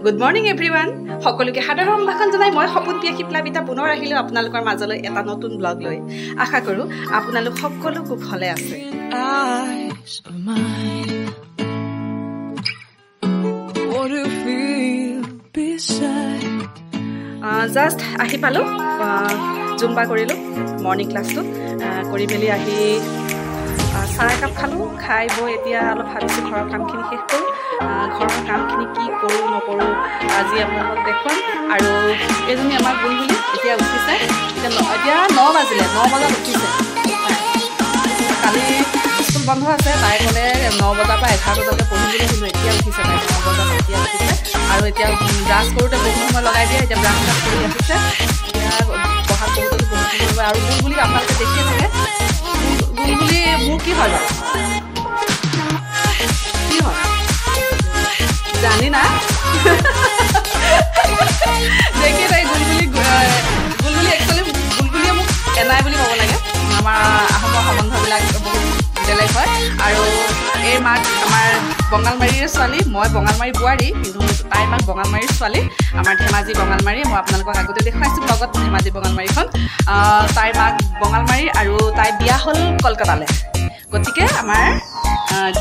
Good morning everyone. সকলোকে সাদৰ সম্ভাষণ জনাই মই সপোন পিয়া কিপলাবিতা পুনৰ আহিলো আপোনালোকৰ মাজলৈ এটা নতুন ব্লগ লৈ আশা কৰো আপোনালোক সকলো খুব ভালে আছে জাস্ট আহি পালো জুম্বা কৰিলো মৰ্নিং ক্লাছটো কৰি মেলি আহি চাহ একাপ খালো খাই বৈ এতিয়া অলপ ভাবিছো ঘৰৰ কামখিনি শেষ কৰো ঘৰৰ কামখিনি কি কৰো নকৰো আজি আপোনালোকক দেখুৱাম আৰু এজনী আমাৰ বুলবুলি এতিয়া উঠিছে এতিয়া 9 বাজিলে 9 বজাত উঠিছে কালি স্কুল বন্ধ আছে তাই ক'লে 9 বজাৰ পৰা 11 বজালৈকে পঢ়িবলৈ কিন্তু এতিয়া উঠিছে তাই 9 বজাত এতিয়া উঠিছে আৰু এতিয়া ব্ৰাছ কৰোঁতে বহুত সময় লগাই দিয়ে এতিয়া ব্ৰাছ কৰি আহিছে এতিয়া পঢ়াত বহুতো বহুত সময় আৰু বুলবুলি আপোনালোকে দেখিয়ে থাকে বুলবুলি মোৰ কি হয় কি হয় জানি না দেখি তাই বুলবুলি একচুৱেলি বুলবুলিয়ে মোক এনাই বুলি ক'ব লাগে আমাৰ আহোমৰ সম্বন্ধবিলাক বহুত বেলেগ হয় আৰু এই মাক আমাৰ বঙালমাৰীৰ ছোৱালী মই বঙালমাৰী বোৱাৰী কিন্তু তাইৰ মাক বঙালমাৰীৰ ছোৱালী আমাৰ ধেমাজি বঙালমাৰী মই আপোনালোকক আগতে দেখুৱাইছোঁ ব্লগত ধেমাজি বঙালমাৰীখন তাইৰ মাক বঙালমাৰী আৰু তাই বিয়া হ'ল কলকাতালৈ গতিকে আমাৰ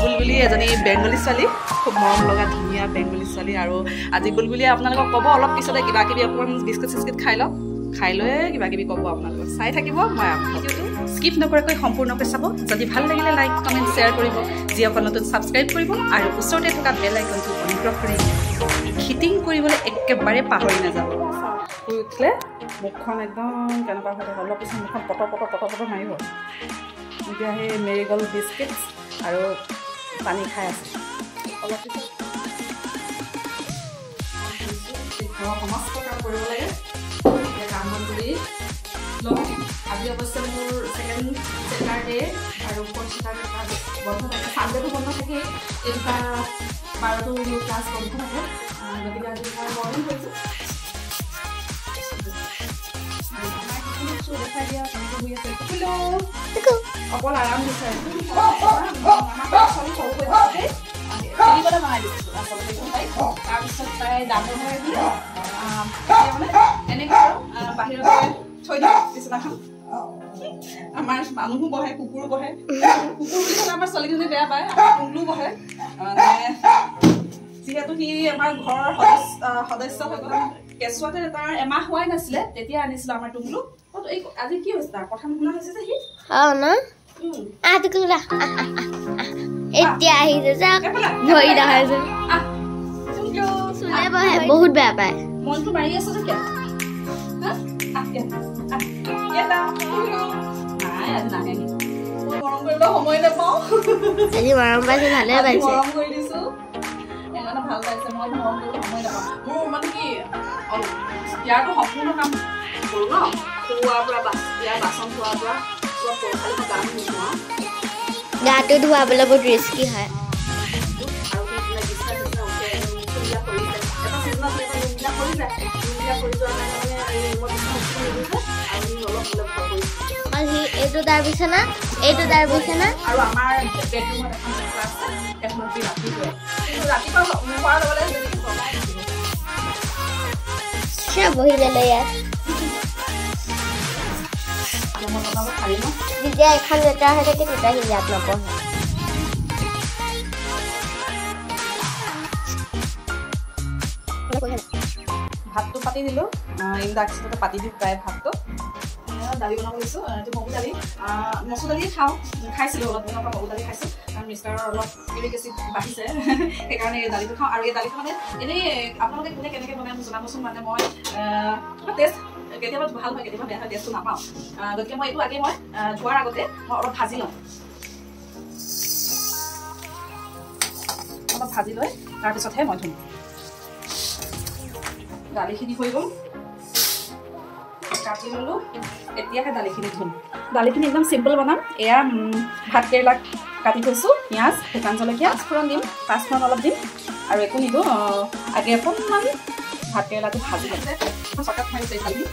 বুলবুলি এজনী বেংগলী ছোৱালী খুব মৰম লগা ধুনীয়া বেংগলী ছোৱালী আৰু আজি বুলবুলিয়ে আপোনালোকক ক'ব অলপ পিছতে কিবা কিবি অকণমান বিস্কুট চিস্কুট খাই লওক খাই লৈ কিবা কিবি ক'ব আপোনালোকক চাই থাকিব মই ভিডিঅ'টো স্কিপ নকৰাকৈ সম্পূৰ্ণকৈ চাব যদি ভাল লাগিলে লাইক কমেণ্ট শ্বেয়াৰ কৰিব যিসকল নতুন ছাবস্ক্ৰাইব কৰিব আৰু ওচৰতে থকা বেল আইকনটো অনুগ্ৰহ কৰি হিটিং কৰিবলৈ একেবাৰে পাহৰি নাযাব শুই উঠিলে মুখখন একদম কেনেকুৱা হৈ থাকে অলপ পিছত মুখখন পটৰ মাৰিব এতিয়া সেই মেৰিগ'ল্ড বিস্কিট আৰু পানী খাই আছে অলপ পিছত ঘৰৰ সমস্ত কাম কৰিব লাগে এতিয়া কাম বন কৰি লওঁ আজি অৱশ্যে মোৰ ছেকেণ্ড ছেটাৰডে আৰু ফ'ৰ্থ ছেটাৰডে ক্লাছ বন্ধ থাকে ছানডেটো বন্ধ থাকে এই দুটা বাৰটো মোৰ ক্লাছ বন্ধ থাকে গতিকে আজি মই মৰ্ণিং কৰিছোঁ দেখাই দিয়া কেনেকৈ শুই আছে অকল আৰাম বিচাৰে খেলিবলৈ বনাই দিছোঁ আচলতে তাৰপিছত তাই ডাঙৰ হৈ আহিলে এনেকৈ আৰু বাহিৰতে থৈ দিওঁ বিচনাখন আমাৰ মানুহো বহে কুকুৰো বহে কুকুৰ বুলি ক'লে আমাৰ ছোৱালীজনী বেয়া পায় টুংলু বহে যিহেতু সি আমাৰ ঘৰৰ সদস্য হৈ গ'ল কেঁচুৱাতে তাৰ এমাহ হোৱাই নাছিলে তেতিয়া আনিছিলোঁ আমাৰ টুংলু আজি কি হৈছে তাৰ কথা শুনা হৈছে যে সি এতিয়া আহিছে ভৰি দেখাইছে বহুত বেয়া পায় মনটো মাৰি আছে যে কিয় মৰম কৰিব সময় নাপাওঁ আজি মৰম পাইছে ভালে পাইছে মৰম কৰি দিছো সেইকাৰণে ভাল লাগিছে মই মৰম কৰিব সময় নাপাওঁ মোৰ মানে কি ইয়াৰতো সম্পূৰ্ণ কাম কৰোঁ ন খোৱাৰ পৰা ইয়াৰ বাচন ধোৱাৰ পৰা চব কৰোঁ খালি মই গান নোধোৱাওঁ গাটো ধুৱাবলৈ বহুত ৰিস্কি হয় এইটো তাৰ বিছনা এইটো তাৰ বিছনা আৰু আমাৰ বেডৰুমত এখন ৰাতিপুৱা নোপোৱাৰ লগে বহি ল'লে ইয়াত যেতিয়া এখন লেটাৰ হৈ থাকে তেতিয়া সি ইয়াত নপঢ়ে ভাতটো পাতি দিলোঁ ইণ্ডাকশ্যনতে পাতি দিওঁ প্ৰায় ভাতটো দালি বনাব লৈছোঁ এইটো মগু দালি মচুৰ দালি খাইছিলোঁ অলপ দিনৰ পৰা মগু দালি খাইছোঁ কাৰণ মিষ্টাৰৰ অলপ ইউৰিক এচিড বাঢ়িছে সেইকাৰণে এই দালিটো খাওঁ আৰু এই দালিটো মানে এনেই আপোনালোকে কোনে কেনেকৈ বনাই মোক জনাবচোন মানে মই টেষ্ট কেতিয়াবা ভাল হয় কেতিয়াবা বেয়া হয় টেষ্টটো নাপাওঁ গতিকে মই এইটো আগে মই ধোৱাৰ আগতে মই অলপ ভাজি লওঁ অলপ ভাজি লৈ তাৰপিছতহে মই ধুম দালিখিনি হৈ গ'ল কাটি ল'লোঁ এতিয়াহে দালিখিনি ধুম দালিখিনি একদম চিম্পল বনাম এয়া ভাত কেৰেলা কাটি থৈছোঁ পিঁয়াজ শুকান জলকীয়া পাঁচফোৰণ দিম পাঁচফোৰণ অলপ দিম আৰু একো নিদিওঁ আগে অকণমান ভাত কেৰেলাটো ভাজি লৈছে চকাত মাৰিছোঁ এই দালিখিনি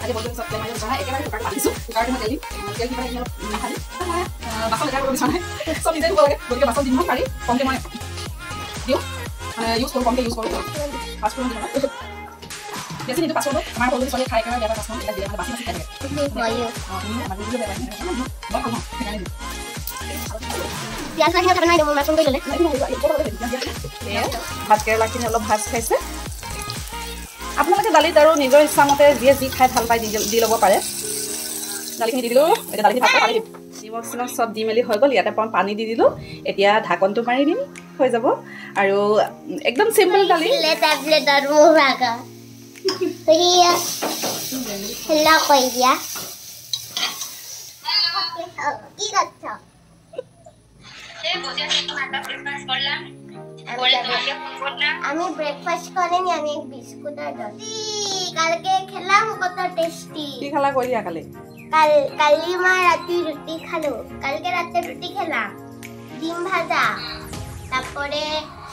আগে বলটো পিছত তেল মাৰি বিচৰা নাই একেবাৰে কুকাৰটো ৰাখিছোঁ কুকাৰটো মই তেল দিম তেল দি পেলাই অলপ নাখালি মই বাচন লেতেৰা কৰিব বিচৰা নাই চব নিজে দিব লাগে গতিকে বাচন দিম পাৰি কমকৈ মই দিওঁ মানে ইউজ কৰোঁ কমকৈ ইউজ কৰোঁ পাঁচফোৰণ বেছি নিদিওঁ পাঁচফোৰণ আমাৰ সৰু ছোৱালীয়ে খাই একেবাৰে বেয়া পাঁচফোৰণ এইবিলাক দিলে মানে বাচি বাচি খাই থাকে আমাৰ গুলগুলি বেয়া পায় মই কম সেইকাৰণে দিওঁ পিঁয়াজ ৰাখিব খাব নাই মোৰ মাছন কৰি ল'লে ভাত কেৰেলাখিনি অলপ ভাজ খাইছে আপোনালোকে দালিত আৰু নিজৰ ইচ্ছামতে যিয়ে যি খাই ভাল পায় দি ল'ব পাৰে দালিখিনি দি দিলোঁ এতিয়া দালিখিনি ভাত পানী দিম নিমখ চিমখ চব দি মেলি হৈ গ'ল ইয়াতে পানী দি দিলোঁ এতিয়া ঢাকনটো মাৰি দিম হৈ যাব আৰু একদম চিম্পল দালি টেবলেটৰ মোৰ আগা হেল্ল' কৈ দিয়া কি করছ আমি ব্রেকফাস্ট করিনি আমি এক বিস্কুট আর রুটি কালকে খেলাম কত টেস্টি কি খালা কইয়া কালি কালি মা রাতে রুটি খালো কালকে রাতে রুটি খেলাম ডিম ভাজা তারপরে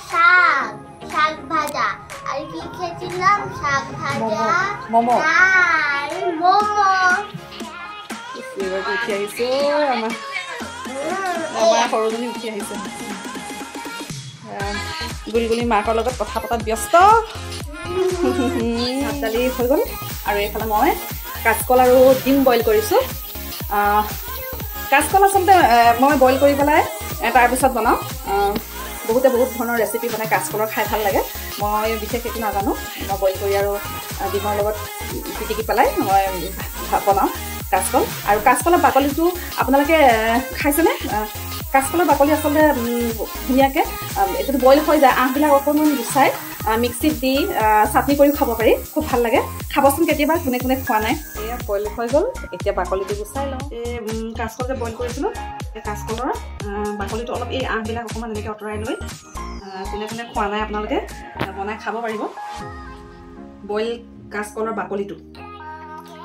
শাক ভাজা আর কি খেয়েছিলাম শাক ভাজা মোমো আর মোমো উঠি আহিছো আমাৰ সৰুজনী উঠি আহিছে গুলগুলি মাকৰ লগত কথা পতাত ব্যস্ত ভাত দালি হৈ গ'ল আৰু এইফালে মই কাচকল আৰু ডিম বইল কৰিছোঁ কাচকল আচলতে মই বইল কৰি পেলাই তাৰপিছত বনাওঁ বহুতে বহুত ধৰণৰ ৰেচিপি বনাই কাচকলৰ খাই ভাল লাগে মই বিশেষ একো নাজানো মই বইল কৰি আৰু ডিমৰ লগত পিটিকি পেলাই মই বনাওঁ কাচকল আৰু কাচকলৰ বাকলিটো আপোনালোকে খাইছেনে কাচকলৰ বাকলি আচলতে ধুনীয়াকৈ এইটো বইল হৈ যায় আঁহবিলাক অকণমান গুচাই মিক্সিত দি চাটনি কৰিও খাব পাৰি খুব ভাল লাগে খাবচোন কেতিয়াবা কোনে কোনে খোৱা নাই এয়া বইল হৈ গ'ল এতিয়া বাকলিটো গুচাই লওঁ এই কাচকল যে বইল কৰিছিলোঁ এই কাচকলৰ বাকলিটো অলপ এই আঁহবিলাক অকণমান এনেকৈ আঁতৰাই লৈ কোনে কোনে খোৱা নাই আপোনালোকে বনাই খাব পাৰিব বইল কাচকলৰ বাকলিটো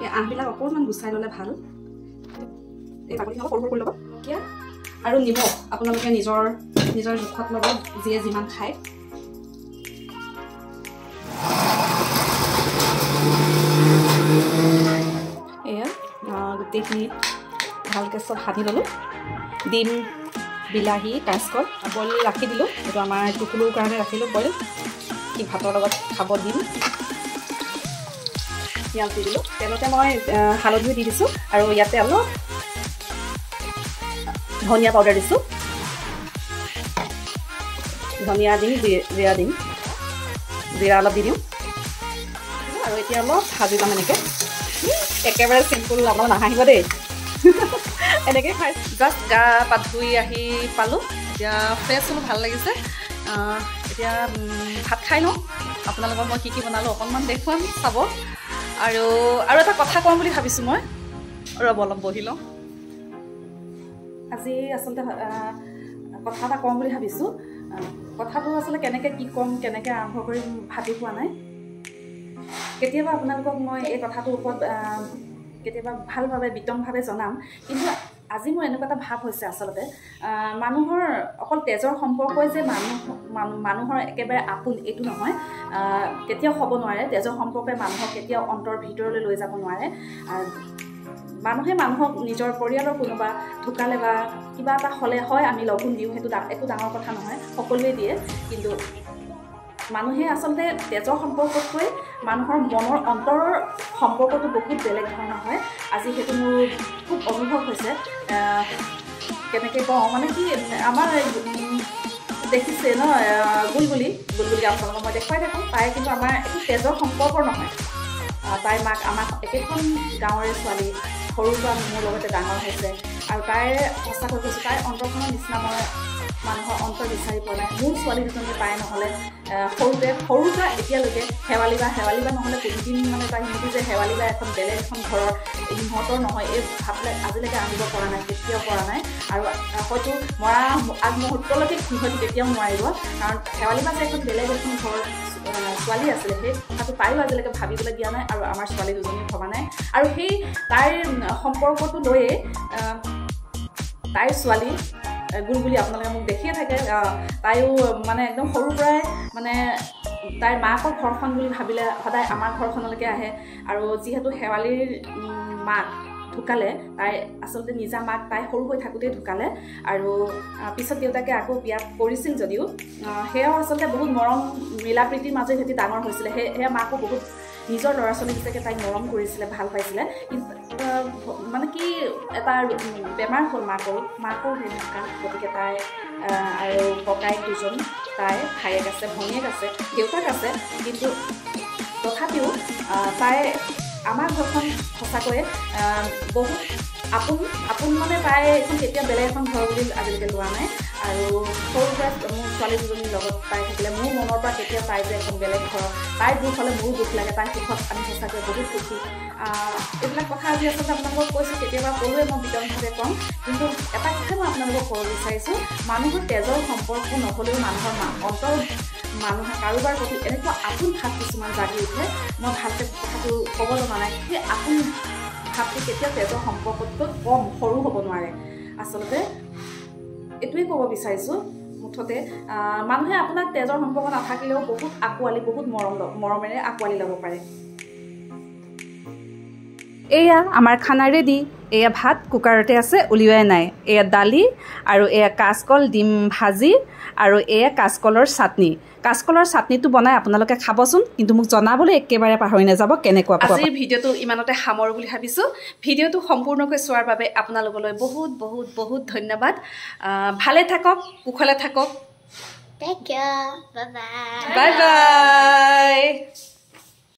এই আঁহবিলাক অকণমান গুচাই ল'লে ভাল এই বাকলিখিনি অলপ সৰু সৰু কৰি ল'ব এতিয়া আৰু নিমখ আপোনালোকে নিজৰ জোখত ল'ব যিয়ে যিমান খায় এয়া গোটেইখিনি ভালকৈ চব সানি ল'লোঁ ডিম বিলাহী কাচকল বইল ৰাখি দিলোঁ এইটো আমাৰ টুকুলৰ কাৰণে ৰাখিলোঁ বইল কি ভাতৰ লগত খাব দিম পিঁয়াজ দি দিলোঁ তেলতে মই হালধিও দি দিছোঁ আৰু ইয়াতে অলপ ধনিয়া পাউডাৰ দিছোঁ ধনিয়া দিম জিৰা দিম জিৰা অলপ দি দিওঁ আৰু এতিয়া অলপ ভাজি ল'ম এনেকৈ একেবাৰে চিম্পুল আপোনালোক নাহাঁহিব দেই এনেকৈ খাই জাষ্ট গা পা ধুই আহি পালোঁ এতিয়া ফ্ৰেছ হ'লোঁ ভাল লাগিছে এতিয়া ভাত খাই লওঁ আপোনালোকক মই কি বনালোঁ অকণমান দেখুৱাম চাব আৰু এটা কথা কওঁ বুলি ভাবিছোঁ মই ৰ'ব অলপ বহি লওঁ আজি আচলতে কথা এটা কওঁ বুলি ভাবিছোঁ কথাটো আচলতে কেনেকৈ কি ক'ম কেনেকৈ আৰম্ভ কৰিম ভাবি পোৱা নাই কেতিয়াবা আপোনালোকক মই এই কথাটোৰ ওপৰত কেতিয়াবা ভালভাৱে বিতংভাৱে জনাম কিন্তু আজি মোৰ এনেকুৱা এটা ভাৱ হৈছে আচলতে মানুহৰ অকল তেজৰ সম্পৰ্কই যে মানুহৰ একেবাৰে আপোন এইটো নহয় কেতিয়াও হ'ব নোৱাৰে তেজৰ সম্পৰ্কে মানুহক কেতিয়াও অন্তৰ ভিতৰলৈ লৈ যাব নোৱাৰে মানুহে মানুহক নিজৰ পৰিয়ালৰ কোনোবা ঢুকালে বা কিবা এটা হ'লে হয় আমি লঘোণ দিওঁ সেইটো একো ডাঙৰ কথা নহয় সকলোৱে দিয়ে কিন্তু মানুহে আচলতে তেজৰ সম্পৰ্কতকৈ মানুহৰ মনৰ অন্তৰৰ সম্পৰ্কটো বহুত বেলেগ ধৰণৰ হয় আজি সেইটো মোৰ খুব অনুভৱ হৈছে কেনেকৈ কওঁ মানে কি আমাৰ দেখিছে ন গুলগুলি আপোনালোকক মই দেখুৱাই থাকোঁ তাই কিন্তু আমাৰ একো তেজৰ সম্পৰ্কৰ নহয় তাইৰ মাক আমাক একেখন গাঁৱৰে ছোৱালী সৰুৰ পৰা মোৰ লগতে ডাঙৰ হৈছে আৰু তাইৰ সঁচাকৈ কৈছোঁ তাইৰ অন্তৰখনৰ নিচিনা মই মানুহৰ অন্তৰ বিচাৰি পোৱা নাই মোৰ ছোৱালী দুজনী পায় নহ'লে সৰুৰ পৰা এতিয়ালৈকে শেৱালি বা নহ'লে কোনোদিন মানে তাই সিহঁতি যে শেৱালি বা এখন বেলেগ এখন ঘৰৰ সিহঁতৰ নহয় এই ভাববিলাক আজিলৈকে আনিব পৰা নাই কেতিয়াও পৰা নাই আৰু হয়তো মৰা আগমুহূৰ্তলৈকে সিহঁতি কেতিয়াও নোৱাৰিব কাৰণ শেৱালি বা যে এখন বেলেগ এখন ঘৰৰ ছোৱালী আছিলে সেই কথাটো তাইও আজিলৈকে ভাবিবলৈ দিয়া নাই আৰু আমাৰ ছোৱালী দুজনীও ভবা নাই আৰু সেই তাইৰ সম্পৰ্কটো লৈয়ে তাইৰ ছোৱালী গুলগুলি আপোনালোকে মোক দেখিয়ে থাকে তাইও মানে একদম সৰুৰ পৰাই মানে তাইৰ মাকৰ ঘৰখন বুলি ভাবিলে সদায় আমাৰ ঘৰখনলৈকে আহে আৰু যিহেতু শেৱালিৰ মাক ঢুকালে তাই আচলতে নিজা মাক তাই সৰু হৈ থাকোঁতেই ঢুকালে আৰু পিছত দেউতাকে আকৌ বিয়া কৰিছিল যদিও সেয়াও আচলতে বহুত মৰম মিলা প্ৰীতিৰ মাজে সিহঁতি ডাঙৰ হৈছিলে সেয়া মাকো বহুত নিজৰ ল'ৰা ছোৱালী হিচাপে তাইক মৰম কৰিছিলে ভাল পাইছিলে কিন্তু মানে কি এটা বেমাৰ হ'ল মাকৰ সেই ঢুকাল গতিকে তাই আৰু ককায়েক দুজন তাই ভায়েক আছে ভনীয়েক আছে দেউতাক আছে কিন্তু তথাপিও তাই আমাৰ ঘৰখন সঁচাকৈয়ে বহুত আপোন মানে তাই এখন কেতিয়া বেলেগ এখন ঘৰ বুলি আজিলৈকে লোৱা নাই আৰু সৰুৰ পৰা মোৰ ছোৱালী দুজনীৰ লগত তাই থাকিলে মোৰ মনৰ পৰা কেতিয়া তাই যে এখন বেলেগ ঘৰ তাইৰ দুখ হ'লে মোৰো দুখ লাগে তাইৰ সুখত আমি সঁচাকৈ বহুত সুখী এইবিলাক কথা আজি আচলতে আপোনালোকক কৈছোঁ কেতিয়াবা ক'লোৱে মই বিতংভাৱে ক'ম কিন্তু এটা কথাই মই আপোনালোকক ক'ব বিচাৰিছোঁ মানুহৰ তেজৰ সম্পৰ্ক নহ'লেও মানুহৰ মানুহে কাৰোবাৰ প্ৰতি এনেকুৱা আপোন ভাৱ কিছুমান জাগি উঠে মই ভালকৈ কথাটো ক'ব জনা নাই সেই আপোন ভাৱটো কেতিয়াও তেজৰ সম্পৰ্কতকৈ কম সৰু হ'ব নোৱাৰে আচলতে এইটোৱে ক'ব বিচাৰিছোঁ মুঠতে মানুহে আপোনাক তেজৰ সম্পৰ্ক নাথাকিলেও বহুত আঁকোৱালি বহুত মৰমেৰে আঁকোৱালি ল'ব পাৰে এয়া আমাৰ খানা ৰেডি এয়া ভাত কুকাৰতে আছে উলিওৱাই নাই এয়া দালি আৰু এয়া কাচকল ডিম ভাজি আৰু এয়া কাচকলৰ চাটনি কাচকলৰ চাটনিটো বনাই আপোনালোকে খাবচোন কিন্তু মোক জনাবলৈ একেবাৰে পাহৰি নাযাব কেনেকুৱা আজিৰ ভিডিঅ'টো ইমানতে সামৰো বুলি ভাবিছোঁ ভিডিঅ'টো সম্পূৰ্ণকৈ চোৱাৰ বাবে আপোনালোকলৈ বহুত বহুত বহুত ধন্যবাদ ভালে থাকক কুশলে থাকক Take care. Bye-bye. Bye-bye.